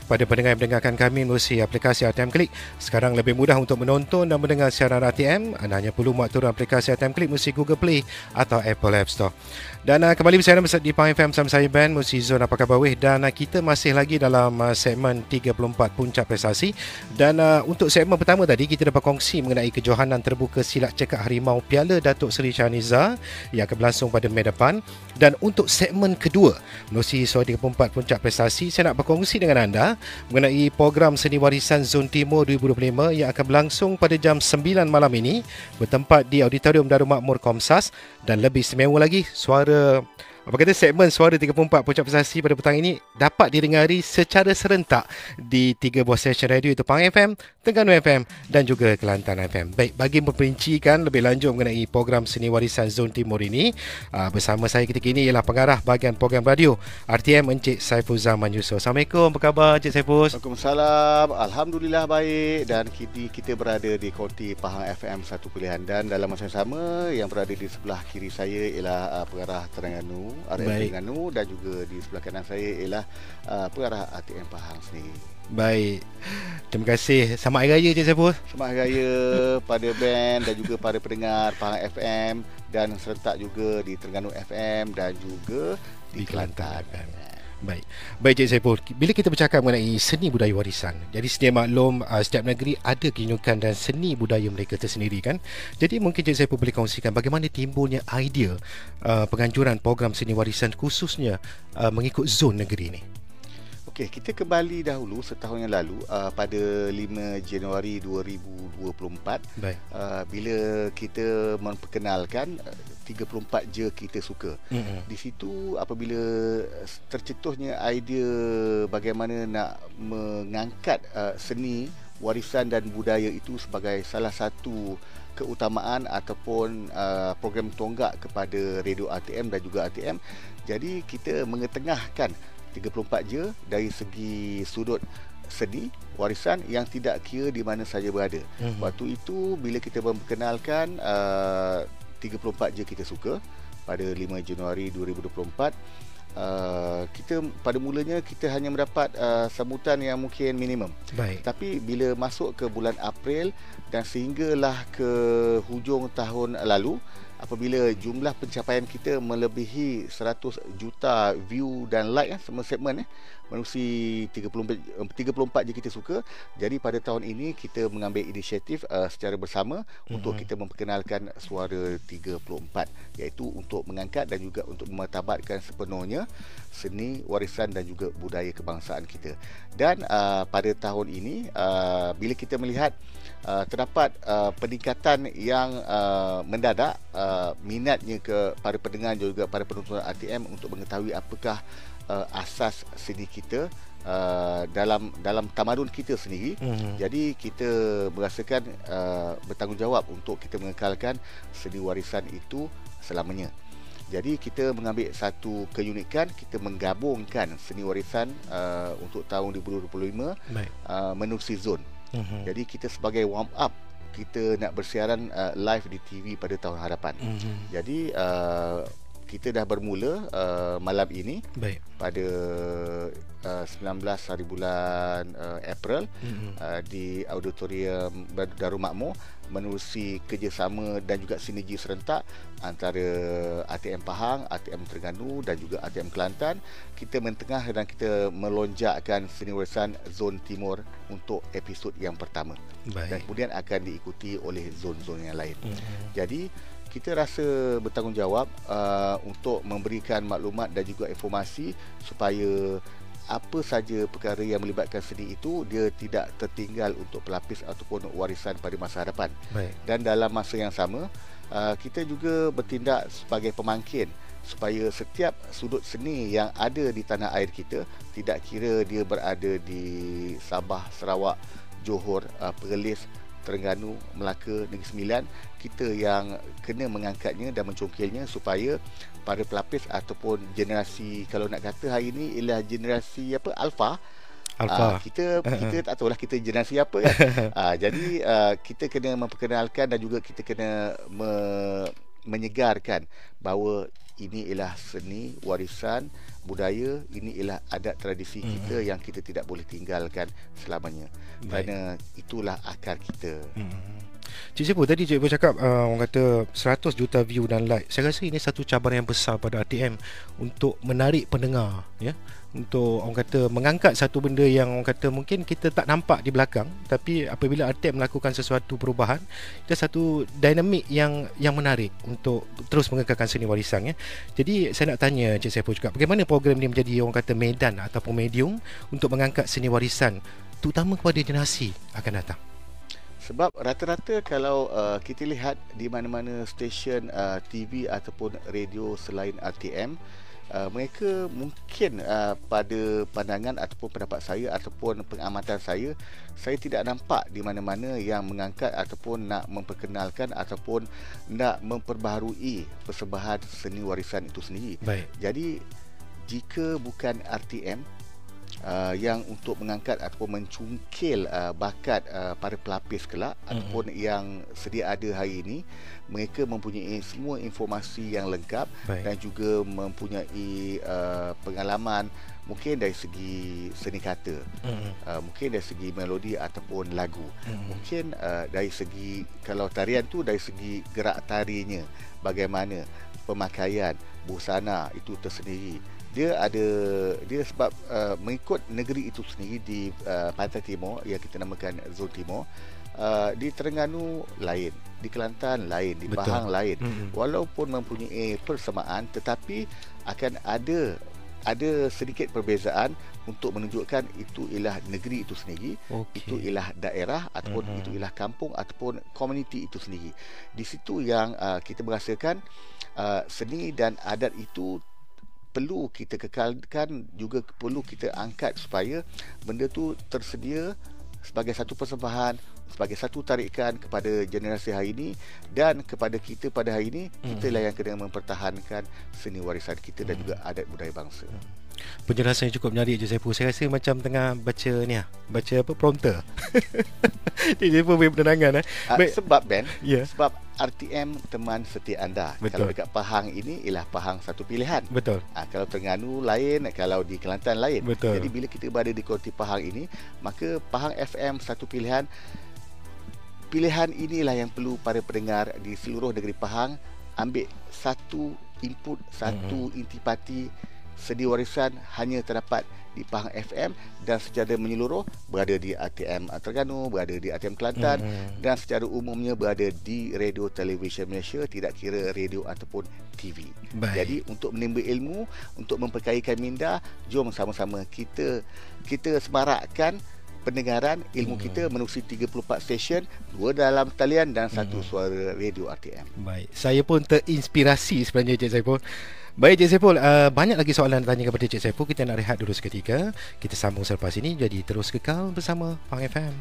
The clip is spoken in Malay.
kepada pendengar yang mendengarkan kami melalui aplikasi RTM Klik. Sekarang lebih mudah untuk menonton dan mendengar siaran RTM. Anda hanya perlu muat turun aplikasi RTM Klik melalui Google Play atau Apple App Store. Dan kembali bersama di Pahang FM bersama saya Ben, melalui Zon Apa Khabar Weh. Dan kita masih lagi dalam segmen 34 Puncak Prestasi. Dan untuk segmen pertama tadi, kita dah berkongsi mengenai kejohanan terbuka silat cekak harimau Piala Datuk Seri Shahniza yang akan berlangsung pada Mei depan. Dan untuk segmen kedua, melalui Suara 34 Puncak Prestasi, saya nak berkongsi dengan anda mengenai program Seni Warisan Zon Timur 2025 yang akan berlangsung pada jam 9 malam ini bertempat di Auditorium Darul Makmur Komsas. Dan lebih istimewa lagi, segmen Suara 34 Puncak Prestasi pada petang ini dapat didengari secara serentak di 3 buah stesen radio, itu Pahang FM, Terengganu FM dan juga Kelantan FM. Baik, bagi memperincikan lebih lanjut mengenai program Seni Warisan Zon Timur ini, bersama saya ketika ini ialah pengarah bahagian program radio RTM, Encik Saiful Zaman Yusof. Assalamualaikum, apa khabar Encik Saiful? Waalaikumsalam, Alhamdulillah baik. Dan kita berada di konti Pahang FM Satu Pilihan. Dan dalam masa yang sama, yang berada di sebelah kiri saya ialah pengarah Terengganu RTM Terengganu, dan juga di sebelah kanan saya ialah pengarah RTM Pahang sendiri. Baik, terima kasih. Selamat Hari Raya Cik Saiful. Selamat Hari Raya pada band dan juga para pendengar Pahang FM, dan serentak juga di Terengganu FM dan juga di Kelantan FM. Baik Cik Saiful, bila kita bercakap mengenai seni budaya warisan, jadi sedia maklum setiap negeri ada keunikan dan seni budaya mereka tersendiri kan. Jadi mungkin Cik Saiful boleh kongsikan bagaimana timbulnya idea penganjuran program seni warisan khususnya mengikut zon negeri ini. Okey, kita kembali dahulu setahun yang lalu pada 5 Januari 2024. Bila kita memperkenalkan 34 je kita suka. Di situ apabila tercetusnya idea bagaimana nak mengangkat seni warisan dan budaya itu sebagai salah satu keutamaan ataupun program tonggak kepada radio RTM dan juga RTM. Jadi kita mengetengahkan 34 je dari segi sudut seni warisan yang tidak kira di mana saja berada. Waktu itu bila kita memperkenalkan 34 je kita suka pada 5 Januari 2024, kita pada mulanya kita hanya mendapat sambutan yang mungkin minimum. Tapi bila masuk ke bulan April dan sehinggalah ke hujung tahun lalu, apabila jumlah pencapaian kita melebihi 100 juta view dan like semua segmen menerusi 34 je kita suka. Jadi pada tahun ini kita mengambil inisiatif secara bersama untuk kita memperkenalkan Suara 34, iaitu untuk mengangkat dan juga untuk memartabatkan sepenuhnya seni warisan dan juga budaya kebangsaan kita. Dan pada tahun ini bila kita melihat terdapat peningkatan yang mendadak minatnya ke para pendengar juga para penonton RTM untuk mengetahui apakah asas seni kita dalam tamadun kita sendiri. Jadi kita merasakan bertanggungjawab untuk kita mengekalkan seni warisan itu selamanya. Jadi kita mengambil satu keunikan, kita menggabungkan seni warisan untuk tahun 2025 menerusi zon. Jadi kita sebagai warm up, kita nak bersiaran live di TV pada tahun hadapan. Jadi kita dah bermula malam ini pada 19 hari bulan April di Auditorium Darul Makmur menerusi kerjasama dan juga sinergi serentak antara RTM Pahang, RTM Terengganu dan juga RTM Kelantan. Kita mentengah dan kita melonjakkan seni warisan Zon Timur untuk episod yang pertama. Dan kemudian akan diikuti oleh zon-zon yang lain. Jadi kita rasa bertanggungjawab untuk memberikan maklumat dan juga informasi supaya apa saja perkara yang melibatkan seni itu dia tidak tertinggal untuk pelapis ataupun warisan pada masa hadapan. Dan dalam masa yang sama kita juga bertindak sebagai pemangkin supaya setiap sudut seni yang ada di tanah air kita, tidak kira dia berada di Sabah, Sarawak, Johor, Perlis, Terengganu, Melaka, Negeri Sembilan, kita yang kena mengangkatnya dan mencongkilnya supaya para pelapis ataupun generasi, kalau nak kata hari ini ialah generasi Alpha. Kita tak tahulah kita generasi apa kan. Jadi kita kena memperkenalkan dan juga kita kena menyegarkan bahawa ini ialah seni warisan budaya, ini ialah adat tradisi kita yang kita tidak boleh tinggalkan selamanya. Kerana itulah akar kita. Cik Sepo, tadi Cik Sepo cakap orang kata 100 juta view dan like. Saya rasa ini satu cabaran yang besar pada RTM untuk menarik pendengar, ya, untuk orang kata mengangkat satu benda yang orang kata mungkin kita tak nampak di belakang, tapi apabila RTM melakukan sesuatu perubahan, itu satu dinamik yang menarik untuk terus mengekalkan seni warisan, ya. Jadi saya nak tanya Cik Sepo juga, bagaimana program ini menjadi orang kata medan ataupun medium untuk mengangkat seni warisan terutama kepada generasi akan datang? Sebab rata-rata kalau kita lihat di mana-mana stesen TV ataupun radio selain RTM, mereka mungkin pada pandangan ataupun pendapat saya ataupun pengamatan saya tidak nampak di mana-mana yang mengangkat ataupun nak memperkenalkan ataupun nak memperbaharui persembahan seni warisan itu sendiri. Baik. Jadi jika bukan RTM yang untuk mengangkat ataupun mencungkil bakat para pelapis kelak ataupun yang sedia ada hari ini, mereka mempunyai semua informasi yang lengkap. Baik. Dan juga mempunyai pengalaman mungkin dari segi seni kata, mungkin dari segi melodi ataupun lagu, mungkin dari segi kalau tarian tu dari segi gerak tarinya, bagaimana pemakaian busana itu tersendiri. Dia sebab mengikut negeri itu sendiri di Pantai Timur yang kita namakan Zon Timur, di Terengganu lain, di Kelantan lain, di Pahang lain. Walaupun mempunyai persamaan, tetapi akan ada sedikit perbezaan untuk menunjukkan itu ialah negeri itu sendiri, itu ialah daerah ataupun itu ialah kampung ataupun komuniti itu sendiri. Di situ yang kita merasakan seni dan adat itu perlu kita kekalkan, juga perlu kita angkat supaya benda tu tersedia sebagai satu persembahan, sebagai satu tarikan kepada generasi hari ini dan kepada kita pada hari ini. Kita lah yang kena mempertahankan seni warisan kita dan juga adat budaya bangsa. Penjelasan yang cukup menarik, Cik Sepo. Saya rasa macam tengah baca ni baca apa, prompter. Cik Sepo punya penerangan. Sebab Ben, sebab RTM teman setia anda. Betul. Kalau dekat Pahang ini ialah Pahang satu pilihan. Betul. Kalau Terengganu lain, kalau di Kelantan lain. Betul. Jadi bila kita berada di komuniti Pahang ini, maka Pahang FM satu pilihan. Pilihan inilah yang perlu para pendengar di seluruh negeri Pahang ambil satu input, satu intipati. Seni warisan hanya terdapat di Pahang FM dan secara menyeluruh berada di RTM Terengganu, berada di RTM Kelantan dan secara umumnya berada di radio televisyen Malaysia, tidak kira radio ataupun TV. Baik. Jadi untuk menimba ilmu, untuk memperkayakan minda, jom sama-sama kita semarakkan pendengaran ilmu kita menerusi 34 stesen, 2 dalam talian dan 1 suara radio RTM. Baik, saya pun terinspirasi sebenarnya, Cik Saiful. Baik, Cik Saiful, banyak lagi soalan nak tanya kepada Cik Saiful. Kita nak rehat dulu seketika. Kita sambung selepas ini, jadi terus kekal bersama Pahang FM.